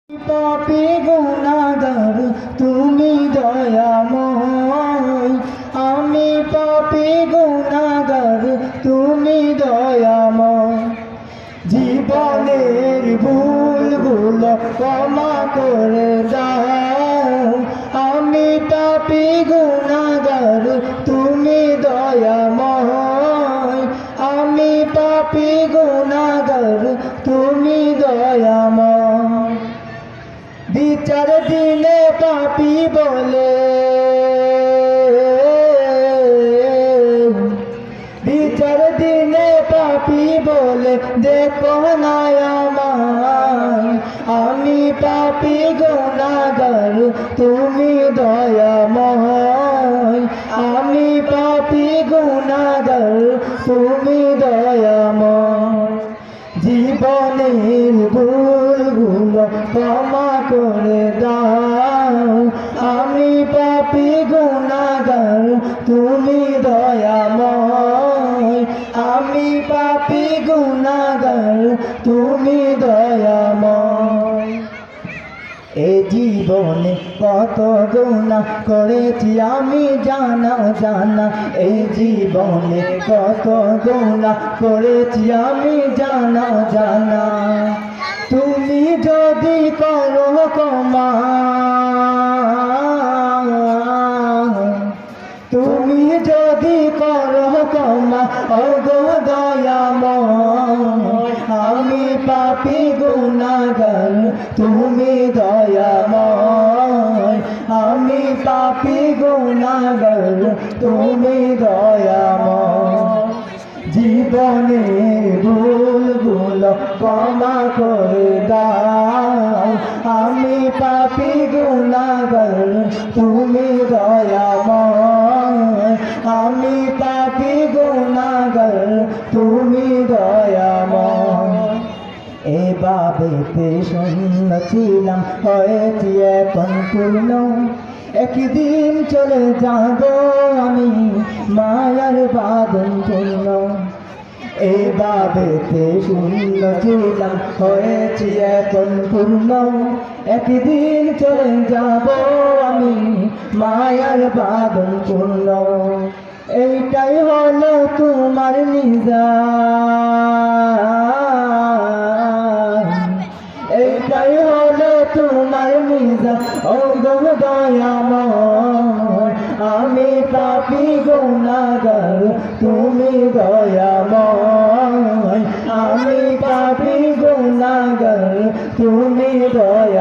পাপী গুনাহগার তুমি দয়াময়, আমি পাপী গুনাহগার তুমি দয়াময়। জীবনের ভুলগুলো ক্ষমা করে দাও, আমি পাপী গুনাহগার তুমি দয়াময়, আমি পাপী গুনাহগার তুমি দয়াময়। বিচার দিনে পাপী বলে, বিচার দিনে পাপী বলে দেখো না আমায়, আমি পাপী গুনাহগার তুমি দয়াময়, আমি পাপী গুনাহগার তুমি দয়াময়। জীবনের ভুলগুলো ক্ষমা করে দাও, আমি পাপী গুনাহগার তুমি দয়াময়, আমি পাপী গুনাহগার তুমি দয়াময়। এই জীবনে কত গুনাহ করেছি আমি জানা জানা, এই জীবনে কত গুনাহ করেছি আমি জানা জানা। তুমি যদি করো ক্ষমা, তুমি যদি করো ক্ষমা ওগো দয়াময়, আমি পাপী গুনাহগার তুমি দয়াময়, আমি পাপী গুনাহগার তুমি দয়াময়। জীবনের ভুলগুলো ক্ষমা করে দাও, আমি পাপী গুনাহগার তুমি দয়াময়, আমি পাপী গুনাহগার তুমি দয়াময়। এভাবেতে শূন্য ছিলাম হয়েছি এখন পূর্ণ, একদিন চলে যাব আমি মায়ার বাঁধন পূর্ণ। এভাবেতে শূন্য ছিলাম হয়েছি এখন পূর্ণ, একদিন চলে যাব আমি মায়ার বাঁধন পূর্ণ। এইটাই হলো তোমার নিজাম, এইটাই হলো তোমার নিজাম ওগো দয়াময়, আমি পাপী গুনাহগার তুমি দয়াময়, আমি পাপী গুনাহগার তুমি দয়াময়।